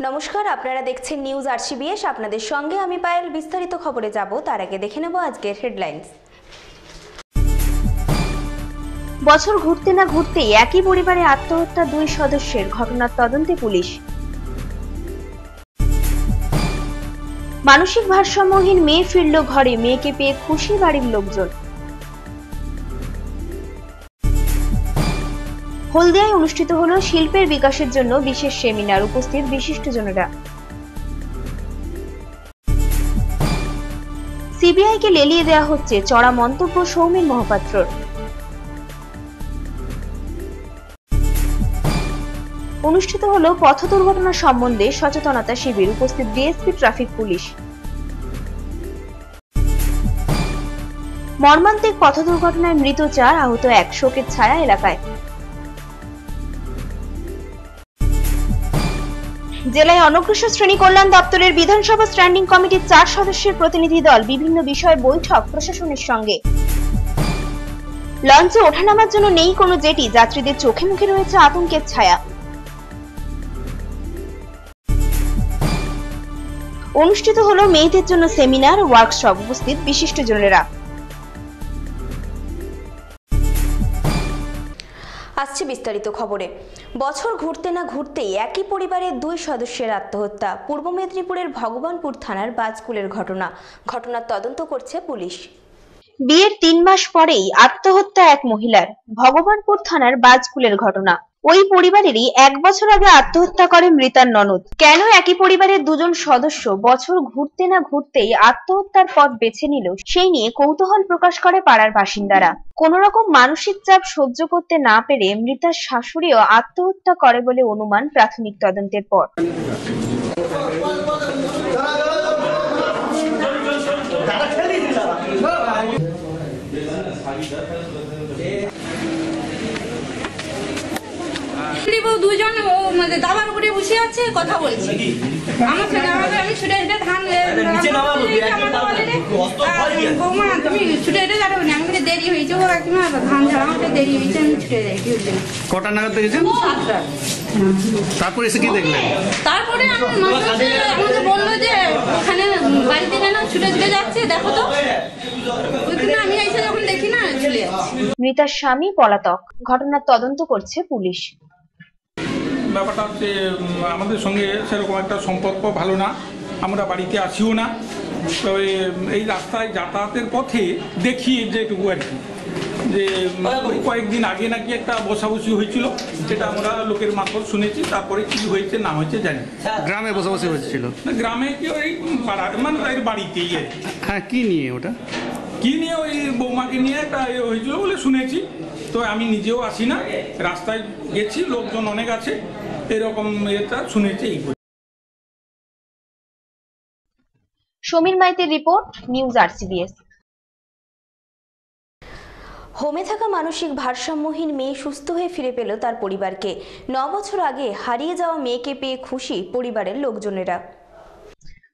নমস্কার, আপনারা দেখছেন নিউজ আরসিবিএস। আপনাদের সঙ্গে আমি পায়েল। বিস্তারিত খবরে যাব তার আগে দেখে নেব আজকের হেডলাইন্স। বছর ঘুরতে না ঘুরতেই একই পরিবারে আত্মহত্যা দুই সদস্যের, ঘটনার তদন্তে পুলিশ। মানসিক ভারসাম্যহীন মেয়ে ফিরল ঘরে, মেয়েকে পেয়ে খুশি বাড়ির লোকজন। হলদিয়ায় অনুষ্ঠিত হলো শিল্পের বিকাশের জন্য বিশেষ সেমিনার, উপস্থিত বিশিষ্টজনেরা। সিবিআইকে লেলিয়ে দেওয়া হচ্ছে, চড়া মন্তব্য সৌমেন মহাপাত্রর। অনুষ্ঠিত হলো পথ দুর্ঘটনা সম্বন্ধে সচেতনতা শিবির, উপস্থিত ডিএসপি ট্রাফিক পুলিশ। মর্মান্তিক পথ দুর্ঘটনায় মৃত 4, আহত 1, শোকের ছায়া এলাকায়। জেলায় অনগ্রসর শ্রেণী কল্যাণ দপ্তরের বিধানসভা স্ট্যান্ডিং কমিটির 4 সদস্যের প্রতিনিধি দল, বিভিন্ন বিষয়ে বৈঠক প্রশাসনের সঙ্গে। লঞ্চে ওঠানামার জন্য নেই কোনো জেটি, যাত্রীদের চোখে মুখে রয়েছে আতঙ্কের ছায়া। অনুষ্ঠিত হলো মেয়েদের জন্য সেমিনার, ওয়ার্কশপ, উপস্থিত বিশিষ্টজনেরা। আসছে বিস্তারিত খবরে। বছর ঘুরতে না ঘুরতেই একই পরিবারের 2 সদস্যের আত্মহত্যা। পূর্ব মেদিনীপুরের ভগবানপুর থানার বাজকুলের ঘটনার তদন্ত করছে পুলিশ। বিয়ের 3 মাস পরেই আত্মহত্যা এক মহিলার। ভগবানপুর থানার বাজকুলের ঘটনা। ওই পরিবারেরই 1 বছর আগে আত্মহত্যা করে মৃতার ননদ। কেন একই পরিবারের 2 সদস্য বছর ঘুরতে না ঘুরতেই আত্মহত্যার পথ বেছে নিল, সেই নিয়ে কৌতূহল প্রকাশ করে পাড়ার বাসিন্দারা। কোন রকম মানসিক চাপ সহ্য করতে না পেরে মৃতার শাশুড়িও আত্মহত্যা করে বলে অনুমান প্রাথমিক তদন্তের পর। দুজন দাবার উপরে বসে আছে, কথা বলছি। আমার ছেলে আমাকে, আমি ছুটে হেঁটে ধান বৌমা তুমি ছুটে হেঁটে যাবে না, আমাকে দেরি হয়েছে, ওরা কি ধান ঝাড়া আমাকে দেরি হয়েছে, আমি ছুটে যাই। কটা নাগাদ দেখেছেন? 7টা। তারপরে এসে কি দেখলেন? তারপরে আমাকে বললো যে ওখানে বাড়িতে কেন ছুটে ছুটে যাচ্ছে, দেখো তো। ওইখানে আমি এসে যখন দেখি না, চলে যাচ্ছি। মৃতার স্বামী পলাতক, ঘটনার তদন্ত করছে পুলিশ। ব্যাপারটা হচ্ছে আমাদের সঙ্গে সেরকম একটা সম্পর্ক ভালো না, আমরা বাড়িতে আসিও না। তবে এই রাস্তায় যাতায়াতের পথে দেখি যেটুকু আর কি, যে কয়েকদিন আগে নাকি একটা বসাবসি হয়েছিল, সেটা আমরা লোকের মারফত শুনেছি। তারপরে কি হয়েছে না হয়েছে জানি। গ্রামে বসাবসি হয়েছিল? গ্রামে কি ওই পাড়া মানে তাই বাড়িতেই আর কি। হ্যাঁ, কি নিয়ে ওটা? কি নিয়ে ওই বৌমাকে নিয়ে একটা হয়েছিল বলে শুনেছি। তো আমি নিজেও আসি না, রাস্তায় গেছি, লোকজন অনেক আছে, এরকম এটা শুনেছি। সমীর মাইতির রিপোর্ট, নিউজ আরসিবিএস। হোমে থাকা মানসিক ভারসাম্যহীন মেয়ে সুস্থ হয়ে ফিরে পেল তার পরিবারকে। 9 বছর আগে হারিয়ে যাওয়া মেয়েকে পেয়ে খুশি পরিবারের লোকজনেরা।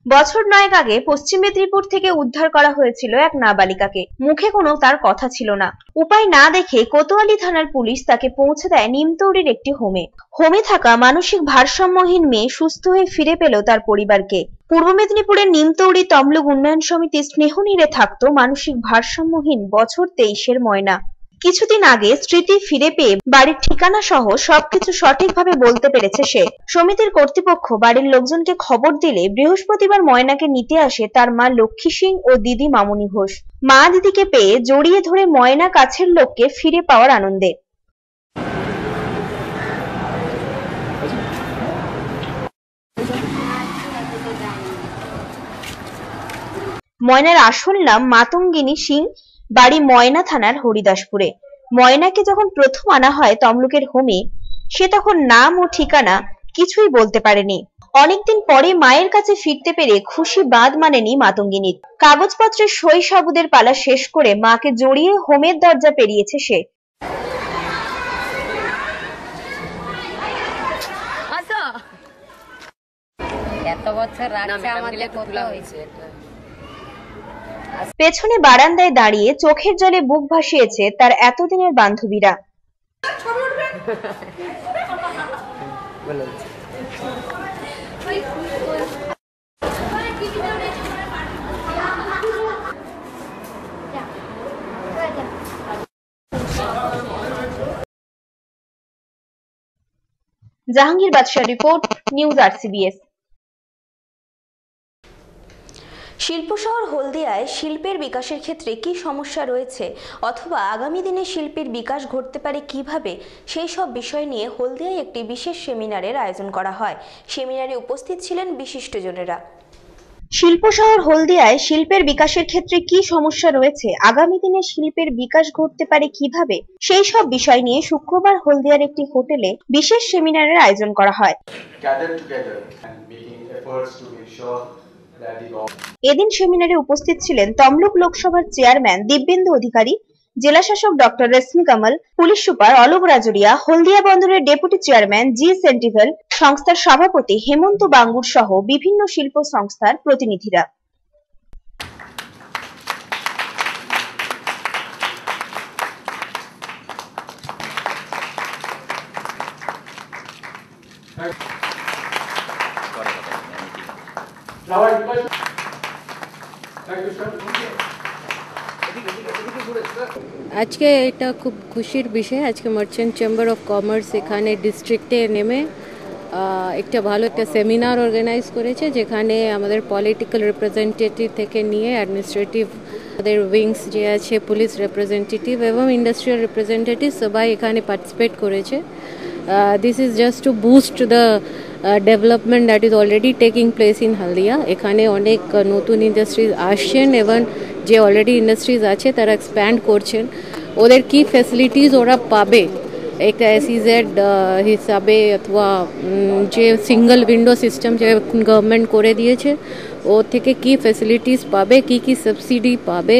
বছর 9 আগে পশ্চিম মেদিনীপুর থেকে উদ্ধার করা হয়েছিল এক নাবালিকাকে। মুখে কোনো তার কথা ছিল না। উপায় না দেখে কোতোয়ালি থানার পুলিশ তাকে পৌঁছে দেয় নিমতৌড়ির একটি হোমে থাকা মানসিক ভারসাম্যহীন মেয়ে সুস্থ হয়ে ফিরে পেল তার পরিবারকে। পূর্ব মেদিনীপুরের নিমতৌড়ি তমলুক উন্নয়ন সমিতি স্নেহনীরে থাকতো মানসিক ভারসাম্যহীন বছর 23-এর ময়না। কিছুদিন আগে স্মৃতি ফিরে পেয়ে বাড়ির ঠিকানা সহ সবকিছু সঠিকভাবে বলতে পেরেছে সে। সমিতির কর্তৃপক্ষ বাড়ির লোকজনকে খবর দিলে বৃহস্পতিবার ময়নাকে নিতে আসে তার মা লক্ষ্মী সিং ও দিদি মামুনি ঘোষ। মা দিদিকে পেয়ে জড়িয়ে ধরে ময়না কাছের লোককে ফিরে পাওয়ার আনন্দে। ময়নার আসল নাম মাতঙ্গিনী সিং, বাড়ি ময়না থানার হরিদাসপুরে। ময়নাকে যখন প্রথম আনা হয় তমলুকের হোমে, সে তখন নাম ও ঠিকানা কিছুই বলতে পারেনি। অনেকদিন পরে মায়ের কাছে ফিরতে পেরে খুশি বাঁধ মানেনি মাতঙ্গিনীর। কাগজপত্রের সই সাবুদের পালা শেষ করে মাকে জড়িয়ে হোমের দরজা পেরিয়েছে সে। এত বছর রাখছে আমাদের কত হয়েছে। পেছনে বারান্দায় দাঁড়িয়ে চোখের জলে বুক ভাসিয়েছে তার এতদিনের বান্ধবীরা। জাহাঙ্গীর বাদশাহ রিপোর্ট, নিউজ RCBS। শিল্প শহর হলদিয়ায় শিল্পের বিকাশের ক্ষেত্রে কি সমস্যা রয়েছে অথবা আগামী দিনে শিল্পের বিকাশ ঘটতে পারে কিভাবে, সেই সব বিষয় নিয়ে হলদিয়ায় একটি বিশেষ সেমিনারের আয়োজন করা হয়। সেমিনারে উপস্থিত ছিলেন বিশিষ্টজনেরা। শিল্প শহর হলদিয়ায় শিল্পের বিকাশের ক্ষেত্রে কি সমস্যা রয়েছে, আগামী দিনে শিল্পের বিকাশ ঘটতে পারে কিভাবে, সেই সব বিষয় নিয়ে শুক্রবার হলদিয়ার একটি হোটেলে বিশেষ সেমিনারের আয়োজন করা হয়। এদিন সেমিনারে উপস্থিত ছিলেন তমলুক লোকসভার চেয়ারম্যান দিব্যেন্দু অধিকারী, জেলা শাসক ডক্টর রেশমি কামাল, পুলিশ সুপার অলোক রাজুরিয়া, হলদিয়া বন্দরের ডেপুটি চেয়ারম্যান জি সেন্টিভেল, সংস্থার সভাপতি হেমন্ত বাঙ্গুর সহ বিভিন্ন শিল্প সংস্থার প্রতিনিধিরা। আজকে এটা খুব খুশির বিষয়। আজকে মার্চেন্ট চেম্বার অফ কমার্স এখানে ডিস্ট্রিক্টে নেমে একটা ভালো একটা সেমিনার অর্গানাইজ করেছে, যেখানে আমাদের পলিটিক্যাল রিপ্রেজেন্টেটিভ থেকে নিয়ে অ্যাডমিনিস্ট্রেটিভ আমাদের উইংস যে আছে, পুলিশ রিপ্রেজেন্টেটিভ এবং ইন্ডাস্ট্রিয়াল রিপ্রেজেন্টেটিভ সবাই এখানে পার্টিসিপেট করেছে। This is just to boost the development that is already taking place in Haldia. এখানে অনেক নতুন ইন্ডাস্ট্রিজ আসছেন এবং যে অলরেডি ইন্ডাস্ট্রিজ আছে তারা এক্সপ্যান্ড করছেন। ওদের কি ফ্যাসিলিটিস ওরা পাবে একটা SEZ হিসাবে, অথবা যে সিঙ্গল উইন্ডো সিস্টেম যে গভর্নমেন্ট করে দিয়েছে ওর থেকে কি ফ্যাসিলিটিস পাবে, কি সাবসিডি পাবে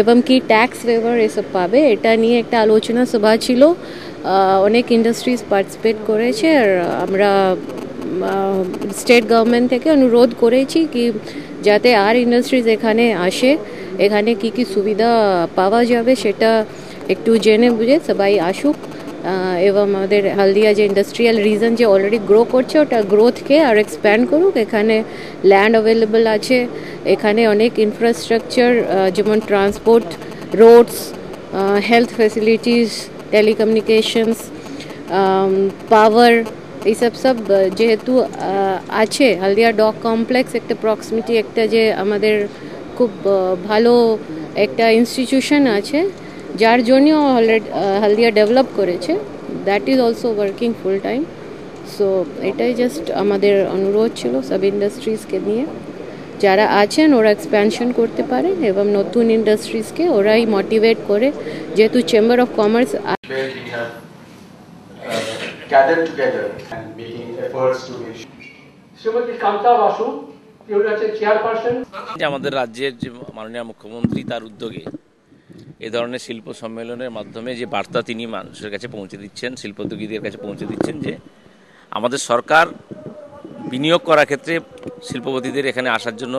এবং কি ট্যাক্স ওয়েভার এসব পাবে, এটা নিয়ে একটা আলোচনা সভা ছিল। অনেক ইন্ডাস্ট্রিজ পার্টিসিপেট করেছে আর আমরা স্টেট গভর্নমেন্ট থেকে অনুরোধ করেছি কি যাতে আর ইন্ডাস্ট্রিজ এখানে আসে, এখানে কি সুবিধা পাওয়া যাবে সেটা একটু জেনে বুঝে সবাই আসুক এবং আমাদের হলদিয়া যে ইন্ডাস্ট্রিয়াল রিজন যে অলরেডি গ্রো করছে ওটা গ্রোথকে আর এক্সপ্যান্ড করুক। এখানে ল্যান্ড অ্যাভেলেবল আছে, এখানে অনেক ইনফ্রাস্ট্রাকচার যেমন transport, roads, health facilities, telecommunications, power, এইসব যেহেতু আছে। হলদিয়া ডক কমপ্লেক্স একটা প্রক্সিমিটি একটা যে আমাদের খুব ভালো একটা ইনস্টিটিউশন আছে যার জন্য হলদিয়া ডেভেলপ করেছে, that is also working full time. So এটাই জাস্ট আমাদের অনুরোধ ছিল সব ইন্ডাস্ট্রিজকে নিয়ে যারা আছেন ওরা এক্সপ্যানশন করতে পারে এবং নতুন ইন্ডাস্ট্রিজকে ওরাই মোটিভেট করে, যেহেতু chamber of commerce gathered together and making efforts to make Shrimati Kanta Basu, তিনি হচ্ছেন চেয়ারপারসন। আমাদের রাজ্যের যে মাননীয় মুখ্যমন্ত্রী তার উদ্যোগে এ ধরনের শিল্প সম্মেলনের মাধ্যমে যে বার্তা তিনি মানুষের কাছে পৌঁছে দিচ্ছেন, শিল্পোদ্যোগীদের কাছে পৌঁছে দিচ্ছেন যে আমাদের সরকার বিনিয়োগ করার ক্ষেত্রে শিল্পপতিদের এখানে আসার জন্য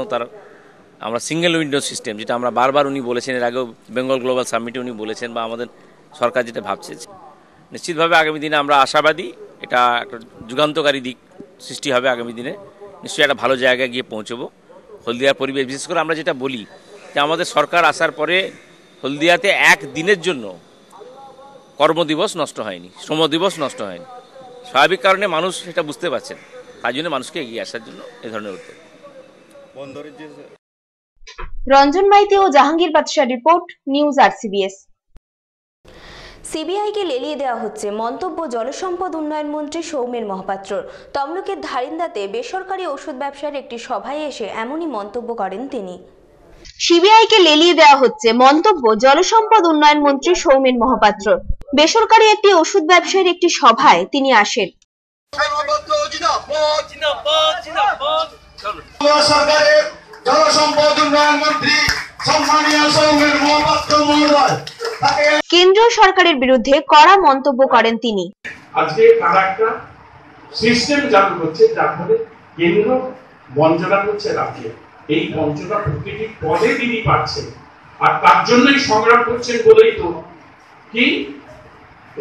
আমরা সিঙ্গেল উইন্ডো সিস্টেম, যেটা আমরা বারবার উনি বলেছেন, এর আগেও বেঙ্গল গ্লোবাল সামিটে উনি বলেছেন, বা আমাদের সরকার যেটা ভাবছে, নিশ্চিতভাবে আগামী দিনে আমরা আশাবাদী এটা একটা যুগান্তকারী দিক সৃষ্টি হবে। আগামী দিনে নিশ্চয়ই একটা ভালো জায়গায় গিয়ে পৌঁছবো। হলদিয়ার পরিবেশ, বিশেষ করে আমরা যেটা বলি যে আমাদের সরকার আসার পরে হলদিয়াতে একদিনের জন্য কর্মদিবস নষ্ট হয়নি, শ্রম দিবস নষ্ট হয়নি। স্বাভাবিক কারণে মানুষ সেটা বুঝতে পারছেন, তাই জন্য মানুষকে এগিয়ে আসার জন্য এ ধরনের উদ্যোগ। রঞ্জন মাইতি ও জাহাঙ্গীর বাদশাহ রিপোর্ট, নিউজ RCBS। সিবিআইকে লেলিয়ে দেওয়া হচ্ছে মন্তব্য জলসম্পদ উন্নয়ন মন্ত্রী সৌমেন মহাপাত্রর। তমলুকের ধারিন্দাতে বেসরকারি ওষুধ ব্যবসার একটি সভায় এসে এমনই মন্তব্য করেন তিনি। সিবিআইকে লেলিয়ে দেওয়া হচ্ছে মন্তব্য জলসম্পদ উন্নয়ন মন্ত্রী সৌমেন মহাপাত্রর। বেসরকারি একটি ওষুধ ব্যবসায়ীর একটি সভায় তিনি আসেন। জলসম্পদ উন্নয়ন মন্ত্রী সম্মানীয় সৌমেন মহাপাত্র মহোদয় কেন্দ্রীয় সরকারের বিরুদ্ধে কড়া মন্তব্য করেন তিনি। আজকে তারা একটা সিস্টেম চালু করছে যার ফলে কেন্দ্র বঞ্চনা করছে রাজ্যে। এই বঞ্চনা প্রতিটি পদে তিনি পাচ্ছেন, আর তার জন্যই সংগ্রাম করছেন বলেই তো কি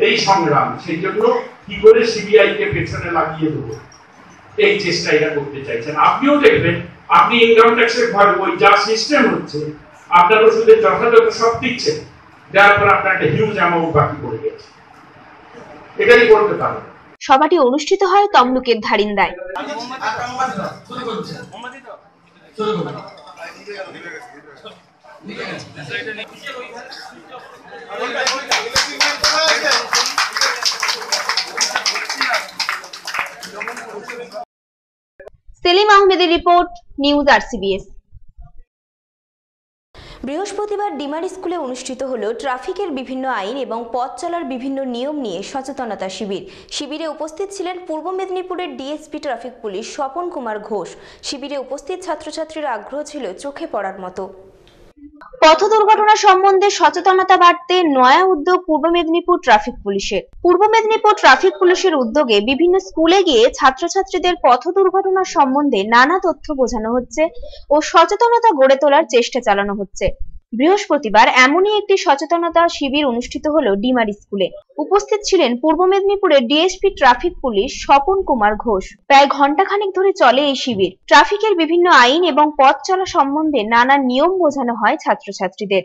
এই সংগ্রাম। সেই জন্য কি করে সিবিআই কে পেছনে লাগিয়ে দেবো এই চেষ্টা এরা করতে চাইছেন। আপনিও দেখবেন, আপনি ইনকাম ট্যাক্সের ভয় ওই যা সিস্টেম হচ্ছে আপনার ওষুধের যথাযথ সব দিচ্ছেন, যার পর আপনার একটা হিউজ অ্যামাউন্ট বাকি পড়ে গেছে। এটাই করতে পারেন। সভাটি অনুষ্ঠিত হয় তমলুকের ধারিন্দায়। সেলিম আহমেদের রিপোর্ট, নিউজ RCBS। বৃহস্পতিবার ডিমারি স্কুলে অনুষ্ঠিত হলো ট্রাফিকের বিভিন্ন আইন এবং পথ চলার বিভিন্ন নিয়ম নিয়ে সচেতনতা শিবির। শিবিরে উপস্থিত ছিলেন পূর্ব মেদিনীপুরের DSP traffic police Swapan Kumar Ghosh. শিবিরে উপস্থিত ছাত্রছাত্রীর আগ্রহ ছিল চোখে পড়ার মতো। পথ দুর্ঘটনা সম্বন্ধে সচেতনতা বাড়তে নয়া উদ্যোগ পূর্ব মেদিনীপুর ট্রাফিক পুলিশের। পূর্ব মেদিনীপুর ট্রাফিক পুলিশের উদ্যোগে বিভিন্ন স্কুলে গিয়ে ছাত্রছাত্রীদের পথ দুর্ঘটনা সম্বন্ধে নানা তথ্য বোঝানো হচ্ছে ও সচেতনতা গড়ে তোলার চেষ্টা চালানো হচ্ছে। বৃহস্পতিবার এমনই একটি সচেতনতা শিবির অনুষ্ঠিত হলো ডিমারি স্কুলে। উপস্থিত ছিলেন পূর্ব মেদিনীপুরের DSP traffic police Swapan Kumar Ghosh. প্রায় ঘণ্টাখানেক ধরে চলে এই শিবির। ট্রাফিকের বিভিন্ন আইন এবং পথ চলা সম্বন্ধে নানা নিয়ম বোঝানো হয় ছাত্রছাত্রীদের।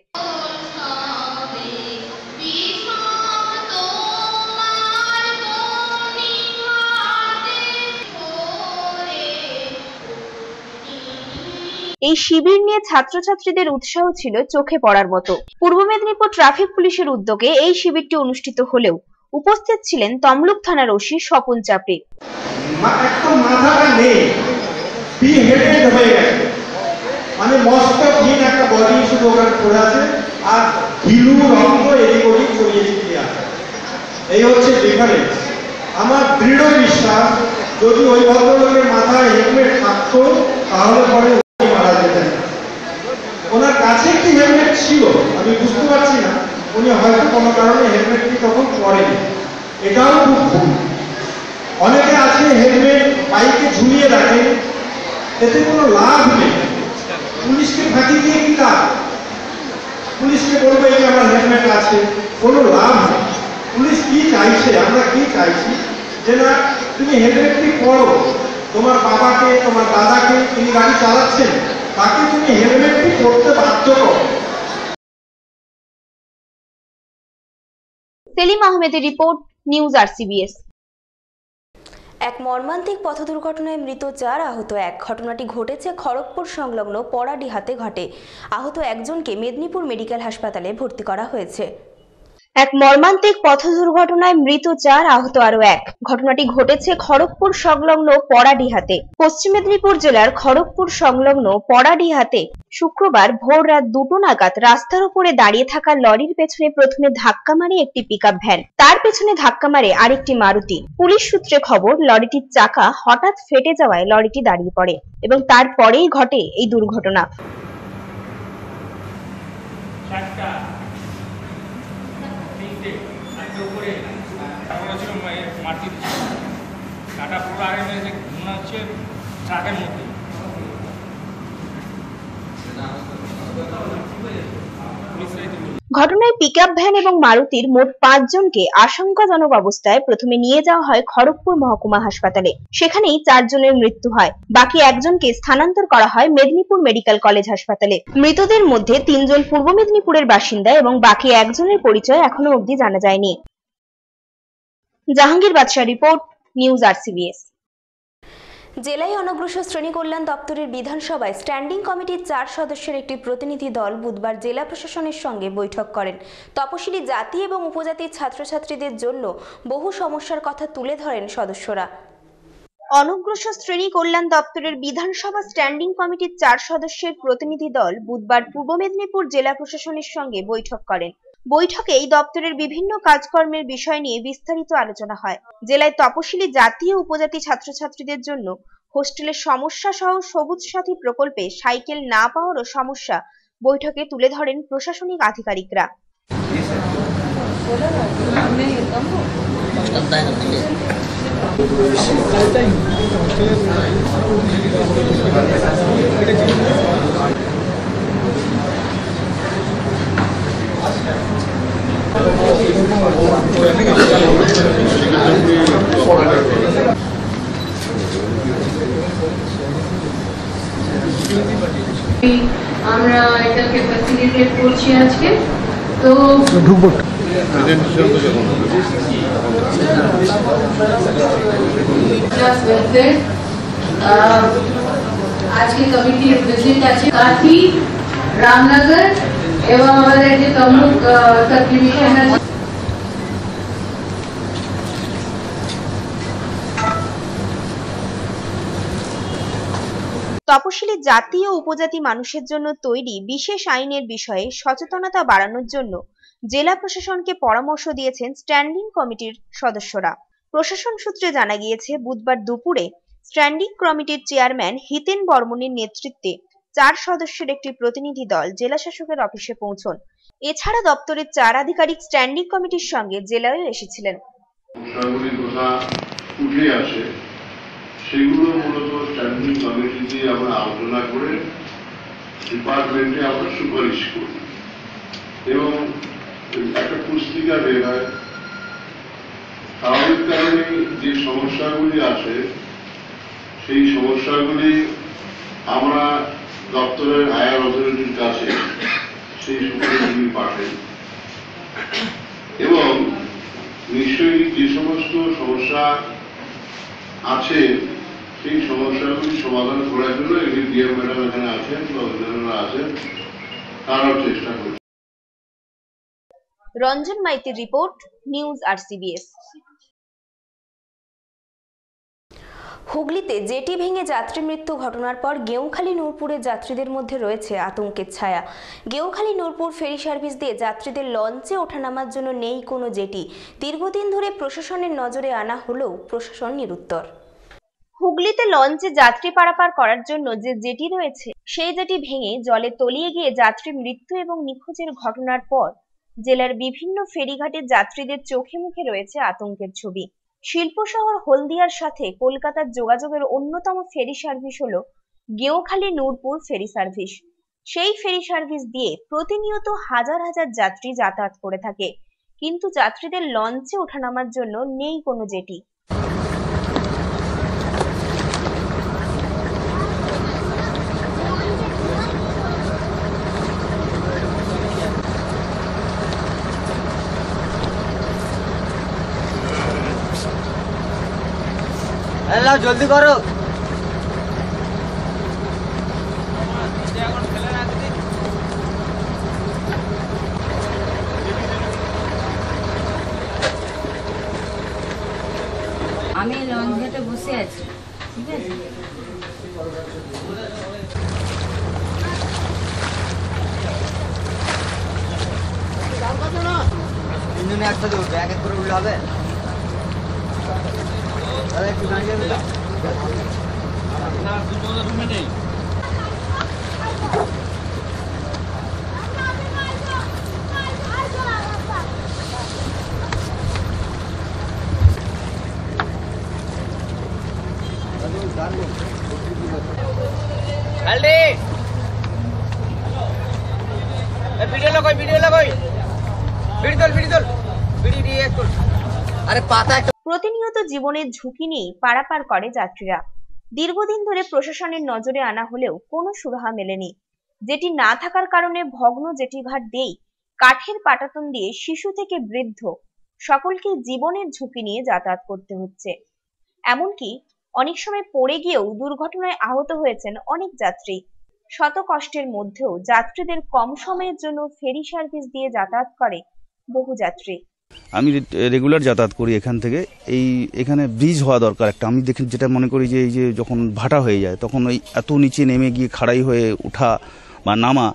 এই শিবির নিয়ে ছাত্রছাত্রীদের উৎসাহ ছিল চোখে পড়ার মতো। পূর্ব মেদিনীপুর ট্রাফিক পুলিশের উদ্যোগে এই শিবিরটি অনুষ্ঠিত হলেও উপস্থিত ছিলেন তমলুক থানার ওসি স্বপন চাপড়ি। মাথাটা নেই, হয়ে গেছে, মানে মস্ত দিন একটা বডি শুধু ওখানে পড়ে আছে আর হিলু রক্ত এদিক ওদিক ছড়িয়ে ছিটিয়ে আছে। এই হচ্ছে ডিফারেন্স। আমার দৃঢ় বিশ্বাস যদি ওই ভদ্রলোকের মাথায় হেলমেট থাকতো তাহলে পরে মারা যেতেন। ওনার কাছে কি হেলমেট ছিল আমি বুঝতে পারছি না, উনি হয়তো কোনো কারণে হেলমেটটি তখন পরেনি, এটাও খুব ভুল। অনেকে আছে হেলমেট বাইকে ঝুলিয়ে রাখে, এতে কোনো লাভ নেই। পুলিশকে ফাঁকি দিয়ে কি লাভ? পুলিশকে বলবে যে আমার হেলমেট আছে, কোনো লাভ নেই। পুলিশ কি চাইছে, আমরা কি চাইছি যে না তুমি হেলমেটটি পরো, তোমার বাবাকে তোমার দাদাকে তিনি গাড়ি চালাচ্ছেন তাকে তুমি হেলমেটটি পরতে বাধ্য করো। সেলিম আহমেদের রিপোর্ট, নিউজ RCBS। এক মর্মান্তিক পথ দুর্ঘটনায় মৃত 4, আহত 1। ঘটনাটি ঘটেছে খড়গপুর সংলগ্ন পড়াডিহাতে ঘটে। আহত একজনকে মেদিনীপুর মেডিকেল হাসপাতালে ভর্তি করা হয়েছে। এক মর্মান্তিক পথ দুর্ঘটনায় মৃত 4, আহত আরো 1। ঘটনাটি ঘটেছে খড়গপুর সংলগ্ন পড়াডিহাতে। পশ্চিম মেদিনীপুর জেলার খড়গপুর সংলগ্ন পড়াডিহাতে শুক্রবার ভোর রাত 2টো নাগাদ রাস্তার উপরে দাঁড়িয়ে থাকা লরির পেছনে প্রথমে ধাক্কা মারে একটি পিকআপ ভ্যান, তার পেছনে ধাক্কা মারে আরেকটি মারুতি। পুলিশ সূত্রে খবর, লরিটির চাকা হঠাৎ ফেটে যাওয়ায় লরিটি দাঁড়িয়ে পড়ে এবং তারপরেই ঘটে এই দুর্ঘটনা। ঘটনায় পিকআপ ভ্যান এবং মারুতির মোট 5 জনকে আশঙ্কাজনক অবস্থায় প্রথমে নিয়ে যাওয়া হয় খড়গপুর মহকুমা হাসপাতালে। সেখানেই 4 জনের মৃত্যু হয়। বাকি একজনকে স্থানান্তর করা হয় মেদিনীপুর মেডিকেল কলেজ হাসপাতালে। মৃতদের মধ্যে 3 জন পূর্ব মেদিনীপুরের বাসিন্দা এবং বাকি একজনের পরিচয় এখনো অবধি জানা যায়নি। জাহাঙ্গীর বাদশাহ রিপোর্ট, নিউজ RCBS। জেলায় অনগ্রসর শ্রেণী কল্যাণ দপ্তরের বিধানসভায় স্ট্যান্ডিং কমিটির 4 সদস্যের একটি প্রতিনিধি দল বুধবার জেলা প্রশাসনের সঙ্গে বৈঠক করেন। তপশিলি জাতি এবং উপজাতির ছাত্রছাত্রীদের জন্য বহু সমস্যার কথা তুলে ধরেন সদস্যরা। অনগ্রসর শ্রেণী কল্যাণ দপ্তরের বিধানসভা স্ট্যান্ডিং কমিটির 4 সদস্যের প্রতিনিধি দল বুধবার পূর্ব মেদিনীপুর জেলা প্রশাসনের সঙ্গে বৈঠক করেন। বৈঠকে এই দপ্তরের বিভিন্ন কাজকর্মের বিষয় নিয়ে বিস্তারিত আলোচনা হয়। জেলায় তপশিলি জাতি ও উপজাতি ছাত্রছাত্রীদের জন্য হোস্টেলের সমস্যা সহ সবুজ সাথী প্রকল্পে সাইকেল না পাওয়ারও সমস্যা বৈঠকে তুলে ধরেন প্রশাসনিক আধিকারিকরা। আমরা এটাকে ফ্যাসিলিটেট করছি আজকে। তো আজকে কমিটির ভিজিট আছে কাঠি, রামনগর এবং আমাদের যে তমলুক সাব ডিভিশন আছে। তপশিলি জাতি ও উপজাতি মানুষের জন্য তৈরি বিশেষ আইনের বিষয়ে সচেতনতা বাড়ানোর জন্য জেলা প্রশাসনকে পরামর্শ দিয়েছেন স্ট্যান্ডিং কমিটির সদস্যরা। প্রশাসন সূত্রে জানা গিয়েছে, বুধবার দুপুরে স্ট্যান্ডিং কমিটির চেয়ারম্যান হিতেন বর্মনের নেতৃত্বে 4 সদস্যের একটি প্রতিনিধি দল জেলা শাসকের অফিসে পৌঁছন। এছাড়া দপ্তরের 4 আধিকারিক স্ট্যান্ডিং কমিটির সঙ্গে জেলায় এসেছিলেন। সেগুলো মূলত স্ট্যান্ডিং কমিটিতে আমরা আলোচনা করে ডিপার্টমেন্টে আমরা সুপারিশ করি এবং একটা পুস্তিকা বের হয়। স্বাভাবিক কারণে যে সমস্যাগুলি আছে সেই সমস্যাগুলি আমরা দপ্তরের হায়ার অথরিটির কাছে সেই সুপারিশগুলি পাঠাই এবং নিশ্চয়ই যে সমস্ত সমস্যা আছে সেই সমস্যাগুলি সমাধান করার জন্য ডিএম ম্যাডাম এখানে আছেন বা অন্যান্যরা আছেন, তারাও চেষ্টা করছে। রঞ্জন মাইতির রিপোর্ট, নিউজ আরসিবিএস। হুগলিতে জেটি ভেঙে যাত্রী মৃত্যু ঘটনার পর গেউখালী নূরপুরের যাত্রীদের মধ্যে রয়েছে আতঙ্কের ছায়া। গেউখালী নূরপুর ফেরি সার্ভিস দিয়ে যাত্রীদের লঞ্চে ওঠানামার জন্য নেই কোনো জেটি। দীর্ঘদিন ধরে প্রশাসনের নজরে আনা হলেও প্রশাসন নিরুত্তর। হুগলিতে লঞ্চে যাত্রী পারাপার করার জন্য যে জেটি রয়েছে সেই জেটি ভেঙে জলে তলিয়ে গিয়ে যাত্রী মৃত্যু এবং নিখোঁজের ঘটনার পর জেলার বিভিন্ন ফেরিঘাটের যাত্রীদের চোখে মুখে রয়েছে আতঙ্কের ছবি। শিল্প শহর হলদিয়ার সাথে কলকাতার যোগাযোগের অন্যতম ফেরি সার্ভিস হলো গেউখালী নূরপুর ফেরি সার্ভিস। সেই ফেরি সার্ভিস দিয়ে প্রতিনিয়ত হাজার হাজার যাত্রী যাতায়াত করে থাকে, কিন্তু যাত্রীদের লঞ্চে ওঠানামার জন্য নেই কোনো জেটি। জলদি করো। আমি লঞ্চ ঘাটে বসে আছি, ঠিক আছে? তিনজনে একসাথে উঠবে, এক এক করে উঠলে হবে। একটু দাঁড়িয়ে যাবে। প্রতিনিয়ত জীবনের ঝুঁকি নিয়ে পারাপার করে যাত্রীরা। দীর্ঘদিন ধরে প্রশাসনের নজরে আনা হলেও কোনো সুরাহা মেলেনি। যেটি না থাকার কারণে ভগ্ন জেটিঘাট দিয়েই কাঠের পাটাতন দিয়ে শিশু থেকে বৃদ্ধ সকলকে জীবনের ঝুঁকি নিয়ে যাতায়াত করতে হচ্ছে। এমনকি অনেক সময় পড়ে গিয়েও দুর্ঘটনায় আহত হয়েছেন অনেক যাত্রী। শত কষ্টের মধ্যেও যাত্রীদের কম সময়ের জন্য ফেরি সার্ভিস দিয়ে যাতায়াত করে বহু যাত্রী। আমি রেগুলার যাতায়াত করি এখান থেকে। এখানে ব্রিজ হওয়া দরকার একটা। আমি দেখি যেটা মনে করি যে এই যে যখন ভাটা হয়ে যায় তখন ওই এত নিচে নেমে গিয়ে খাড়াই হয়ে ওঠা বা নামা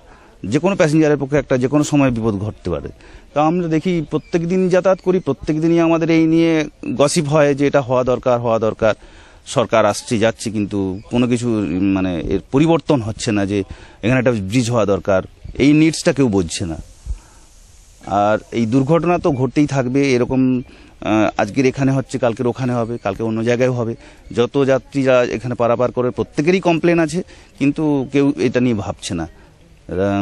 যে কোনো প্যাসেঞ্জারের পক্ষে একটা যে কোনো সময় বিপদ ঘটতে পারে। তা আমরা দেখি প্রত্যেক দিন যাতায়াত করি, প্রত্যেক দিনই আমাদের এই নিয়ে গসিপ হয় যে এটা হওয়া দরকার। সরকার আসছে যাচ্ছে কিন্তু কোনো কিছু মানে এর পরিবর্তন হচ্ছে না, যে এখানে একটা ব্রিজ হওয়া দরকার, এই নিডসটা কেউ বুঝছে না। আর এই দুর্ঘটনা তো ঘটতেই থাকবে। এরকম আজকের এখানে হচ্ছে, কালকের ওখানে হবে, কালকে অন্য জায়গায় হবে। যত যাত্রীরা এখানে পারাপার করে প্রত্যেকেরই কমপ্লেন আছে, কিন্তু কেউ এটা নিয়ে ভাবছে না।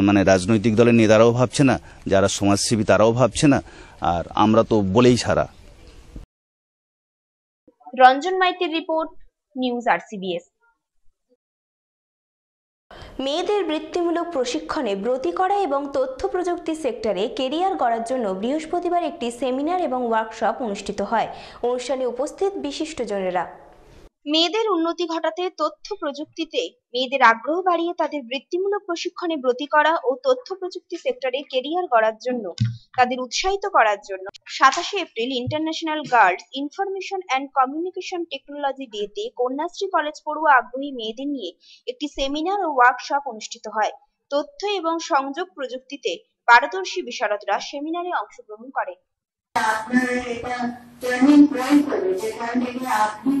মানে রাজনৈতিক দলের নেতারাও ভাবছে না, যারা সমাজসেবী তারাও ভাবছে না, আর আমরা তো বলেই ছাড়া। রঞ্জন মাইতির রিপোর্ট, নিউজ আরসিবিএস। মেয়েদের বৃত্তিমূলক প্রশিক্ষণে ব্রতী করা এবং তথ্য প্রযুক্তি সেক্টরে কেরিয়ার গড়ার জন্য বৃহস্পতিবার একটি সেমিনার এবং ওয়ার্কশপ অনুষ্ঠিত হয়। অনুষ্ঠানে উপস্থিত বিশিষ্টজনেরা। মেয়েদের উন্নতি ঘটাতে তথ্য প্রযুক্তিতে মেয়েদের আগ্রহ বাড়িয়ে তাদের বৃত্তিমূলক প্রশিক্ষণে ব্রতী করা ও তথ্য প্রযুক্তি সেক্টরে কেরিয়ার গড়ার জন্য তাদের উৎসাহিত করার জন্য 27 April international girls information and communication technology ডেতে কন্যাশ্রী কলেজ পড়ুয়া আগ্রহী মেয়েদের নিয়ে একটি সেমিনার ও ওয়ার্কশপ অনুষ্ঠিত হয়। তথ্য এবং সংযোগ প্রযুক্তিতে পারদর্শী বিশারদরা সেমিনারে অংশগ্রহণ করে। আপনারা এটা টার্নিং পয়েন্ট হবে, যেখান থেকে আপনি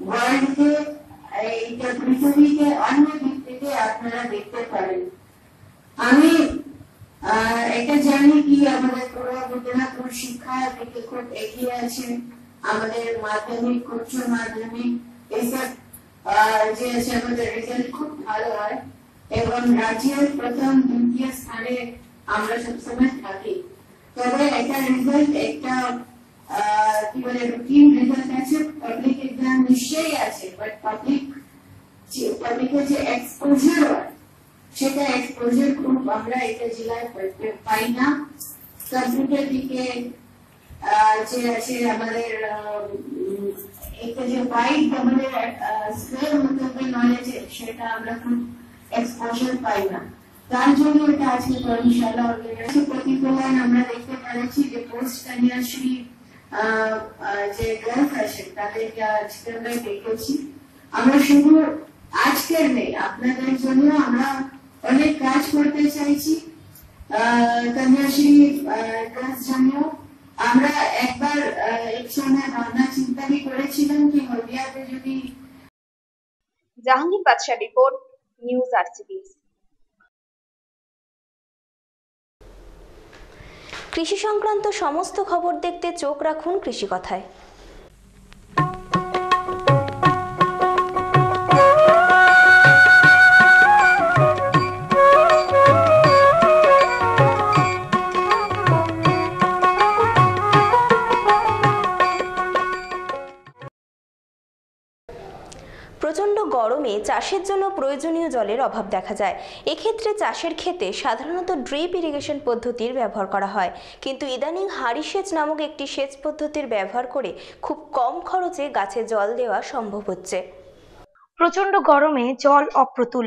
ওয়ার্ল্ডকে এইটা পৃথিবীকে অন্য দিক থেকে আপনারা দেখতে পারেন। আমি এটা জানি কি আমাদের পূর্ব মেদিনীপুর শিক্ষার দিকে খুব এগিয়ে আছে। আমাদের মাধ্যমিক, উচ্চ মাধ্যমিক এইসব যে আছে আমাদের রেজাল্ট খুব ভালো হয় এবং রাজ্যের প্রথম দ্বিতীয় স্থানে আমরা সবসময় থাকি। তবে এটা রেজাল্ট একটা কি বলে রুটিন রেজাল্ট আছে, পাবলিক এক্সাম নিশ্চয়ই আছে, বাট পাবলিকের যে এক্সপোজার হয় সেটা এক্সপোজার খুব আমরা এটা জেলায় পাই না। কম্পিউটার দিকে যে আছে আমাদের এটা যে ওয়াইড আমাদের স্কেল মতো নলেজ সেটা আমরা খুব এক্সপোজার পাই না। তার জন্য এটা আজকে কর্মশালা অর্গানাইজেশন প্রতিফলন আমরা দেখতে পাচ্ছি যে পোস্ট কন্যাশ্রী যে গার্লস আছে তাদেরকে আজকে আমরা দেখেছি। আমরা শুধু আজকের নেই, আপনাদের জন্য আমরা অনেক কাজ করতে চাইছি কন্যাশ্রী গার্লস জন্য। আমরা একবার এক সময় ভাবনা চিন্তা করেছিলাম কি হলদিয়াতে যদি। জাহাঙ্গীর বাদশাহ রিপোর্ট, নিউজ আরসিবিএস। কৃষি সংক্রান্ত সমস্ত খবর দেখতে চোখ রাখুন কৃষি কথায়। প্রচণ্ড গরমে চাষের জন্য প্রয়োজনীয় জলের অভাব দেখা যায়। এক্ষেত্রে চাষের ক্ষেতে সাধারণত ড্রিপ ইরিগেশন পদ্ধতির ব্যবহার করা হয়, কিন্তু ইদানিং হাঁড়ি সেচ নামক একটি সেচ পদ্ধতির ব্যবহার করে খুব কম খরচে গাছে জল দেওয়া সম্ভব হচ্ছে। প্রচণ্ড গরমে জল অপ্রতুল,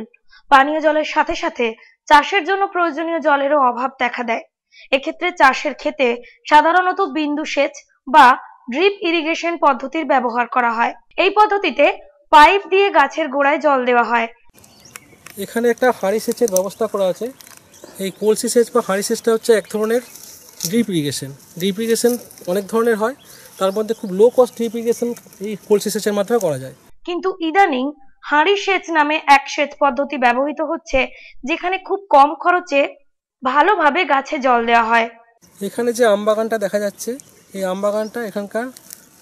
পানীয় জলের সাথে সাথে চাষের জন্য প্রয়োজনীয় জলেরও অভাব দেখা দেয়। এক্ষেত্রে চাষের ক্ষেতে সাধারণত বিন্দু সেচ বা ড্রিপ ইরিগেশন পদ্ধতির ব্যবহার করা হয়। এই পদ্ধতিতে পাইপ দিয়ে গাছের গোড়ায় জল দেওয়া হয়। এখানে একটা হাঁড়ি সেচের ব্যবস্থা করা আছে। এই কলসি সেচ বা হাঁড়ি সেচটা হচ্ছে এক ধরনের ড্রিপ ইরিগেশন। ড্রিপ ইরিগেশন অনেক ধরনের হয়, তার মধ্যে খুব লো কস্ট ড্রিপ ইরিগেশন এই কলসি সেচের মাধ্যমে করা যায়। কিন্তু ইদানিং হাঁড়ি সেচ নামে এক সেচ পদ্ধতি ব্যবহৃত হচ্ছে, যেখানে খুব কম খরচে ভালোভাবে গাছে জল দেওয়া হয়। এখানে যে আমবাগানটা দেখা যাচ্ছে, এই আমবাগানটা এখানকার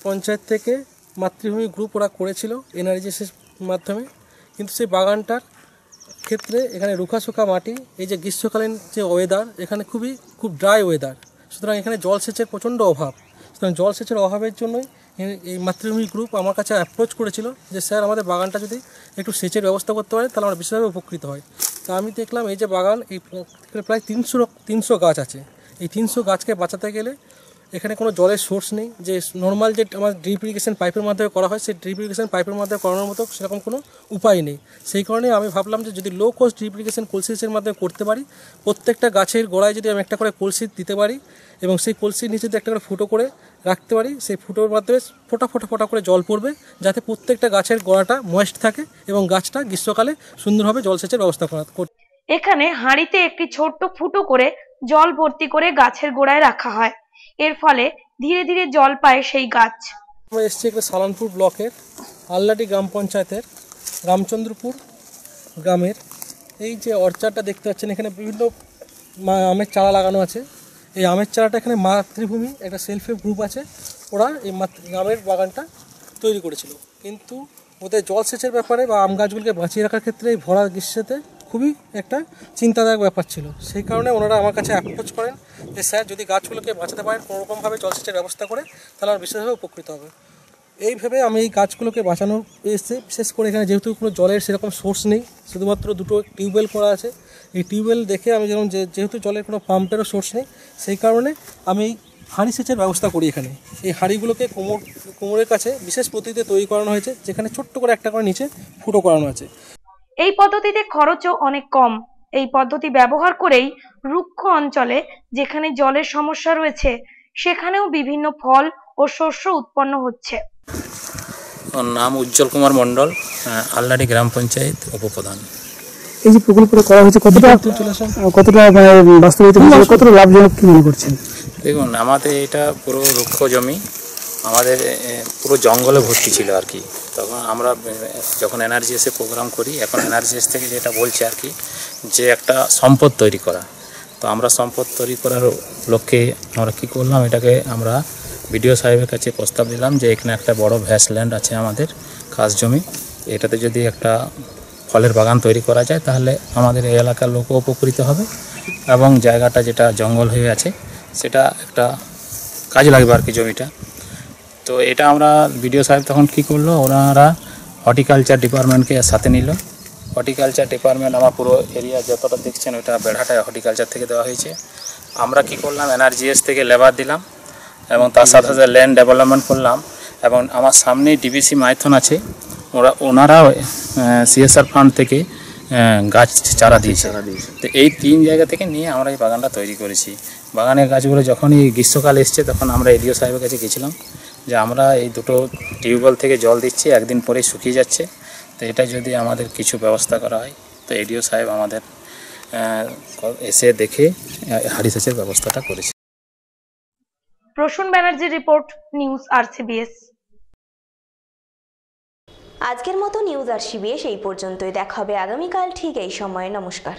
পঞ্চায়েত থেকে মাতৃভূমি গ্রুপ ওরা করেছিল এনআরজিএসের মাধ্যমে, কিন্তু সেই বাগানটার ক্ষেত্রে এখানে রুখাশুখা মাটি, এই যে গ্রীষ্মকালীন যে ওয়েদার, এখানে খুব ড্রাই ওয়েদার, সুতরাং এখানে জলসেচের প্রচণ্ড অভাব। সুতরাং জলসেচের অভাবের জন্যই এই মাতৃভূমি গ্রুপ আমার কাছে অ্যাপ্রোচ করেছিল যে স্যার আমাদের বাগানটা যদি একটু সেচের ব্যবস্থা করতে পারে তাহলে আমরা বিশেষভাবে উপকৃত হয়। তা আমি দেখলাম এই যে বাগান, এই প্রায় 300 গাছ আছে। এই 300 গাছকে বাঁচাতে গেলে এখানে কোনো জলের সোর্স নেই, যে নর্মাল যে আমার ড্রিপ ইরিগেশন পাইপের মাধ্যমে করা হয় সেই ড্রিপ ইরিগেশন পাইপের মাধ্যমে করানোর মতো সেরকম কোনো উপায় নেই। সেই কারণে আমি ভাবলাম যে যদি লো কস্ট ড্রিপ ইরিগেশন কলসি সেচের মাধ্যমে করতে পারি, প্রত্যেকটা গাছের গোড়ায় যদি আমি একটা করে কলসি দিতে পারি এবং সেই কলসির নিচে যদি একটা করে ফুটো করে রাখতে পারি, সেই ফুটোর মাধ্যমে ফোটা করে জল পড়বে, যাতে প্রত্যেকটা গাছের গোড়াটা ময়েস্ট থাকে এবং গাছটা গ্রীষ্মকালে সুন্দরভাবে জলসেচের ব্যবস্থা করা। এখানে হাঁড়িতে একটি ছোট্ট ফুটো করে জল ভর্তি করে গাছের গোড়ায় রাখা হয়। এর ফলে ধীরে ধীরে জল পায় সেই গাছ। আমরা এসেছি একটা সালানপুর ব্লকের আল্লাটি গ্রাম পঞ্চায়েতের রামচন্দ্রপুর গ্রামের এই যে অর্চারটা দেখতে পাচ্ছেন, এখানে বিভিন্ন আমের চারা লাগানো আছে। এই আমের চারাটা এখানে মাতৃভূমি একটা সেলফ হেল্প গ্রুপ আছে, ওরা এই গ্রামের বাগানটা তৈরি করেছিল। কিন্তু ওদের জলসেচের ব্যাপারে বা আম গাছগুলোকে বাঁচিয়ে রাখার ক্ষেত্রে এই ভরা গ্রীষ্মতে খুবই একটা চিন্তাদায়ক ব্যাপার ছিল। সেই কারণে ওনারা আমার কাছে অ্যাপ্রোচ করেন যে স্যার যদি গাছগুলোকে বাঁচাতে পারেন কোনোরকমভাবে জলসেচের ব্যবস্থা করে, তাহলে আমরা বিশেষভাবে উপকৃত হবে। এই ভেবে আমি এই গাছগুলোকে বাঁচানো এসেছে। বিশেষ করে এখানে যেহেতু কোনো জলের সেরকম সোর্স নেই, শুধুমাত্র দুটো টিউবওয়েল করা আছে। এই টিউবওয়েল দেখে আমি যেমন যেহেতু জলের কোনো পাম্পেরও সোর্স নেই, সেই কারণে আমি এই হাঁড়ি সেচের ব্যবস্থা করি এখানে। এই হাঁড়িগুলোকে কোমরের কাছে বিশেষ পদ্ধতিতে তৈরি করানো হয়েছে, যেখানে ছোট্ট করে একটা করে নিচে ফুটো করানো আছে। এই পদ্ধতিতে খরচও অনেক কম। এই পদ্ধতি ব্যবহার করেই রুক্ষ অঞ্চলে যেখানে জলের সমস্যা রয়েছে সেখানেও বিভিন্ন ফল ও শস্য উৎপন্ন হচ্ছে। ওর নাম উজ্জ্বল কুমার মণ্ডল, আলনাড়ি গ্রাম পঞ্চায়েত উপপ্রধান। এই যে প্রকল্পটা করা হয়েছে কতটা বাস্তবায়িত হয়েছে, কতটা লাভজনক কি মনে করছেন? দেখুন, আমাদের এটা পুরো রুক্ষ জমি, আমাদের পুরো জঙ্গলে ভর্তি ছিল আর কি। তখন আমরা যখন এনআরজিএসে প্রোগ্রাম করি, এখন এনআরজিএস থেকে যেটা বলছে আর কি, যে একটা সম্পদ তৈরি করা। তো আমরা সম্পদ তৈরি করার লক্ষ্যে আমরা কী করলাম, এটাকে আমরা বিডিও সাহেবের কাছে প্রস্তাব দিলাম যে এখানে একটা বড় ভ্যাস ল্যান্ড আছে আমাদের, খাস জমি, এটাতে যদি একটা ফলের বাগান তৈরি করা যায় তাহলে আমাদের এই এলাকার লোকও উপকৃত হবে এবং জায়গাটা যেটা জঙ্গল হয়ে আছে সেটা একটা কাজে লাগবে আর কি জমিটা। তো এটা আমরা বিডিও সাহেব তখন কী করলো, ওনারা হর্টিকালচার ডিপার্টমেন্টকে সাথে নিল। হর্টিকালচার ডিপার্টমেন্ট আমার পুরো এরিয়া যতটা দেখছেন ওটা বেড়াটায় হর্টিকালচার থেকে দেওয়া হয়েছে। আমরা কি করলাম, এনআরজিএস থেকে লেবার দিলাম এবং তার সাথে সাথে ল্যান্ড ডেভেলপমেন্ট করলাম। এবং আমার সামনেই ডিবিসি মাইথন আছে, ওনারা সিএসআর ফান্ড থেকে গাছ চারা দিয়েছে। তো এই 3 জায়গা থেকে নিয়ে আমরা এই বাগানটা তৈরি করেছি। বাগানের গাছগুলো যখনই গ্রীষ্মকাল এসছে তখন আমরা এডিও সাহেবের কাছে গেছিলাম যে আমরা এই দুটো টিউবওয়েল থেকে জল দিচ্ছি, একদিন পরেই শুকিয়ে যাচ্ছে, তো এটা যদি আমাদের কিছু ব্যবস্থা করা হয়। তো এডিও সাহেব আমাদের এসে দেখে হাঁড়ি সেচের ব্যবস্থাটা করেছে। প্রসূন ব্যানার্জির রিপোর্ট, নিউজ আরসিবিএস। আজকের মতো নিউজ আরসিবিএস এই পর্যন্তই। দেখা হবে আগামীকাল ঠিক এই সময়ে। নমস্কার।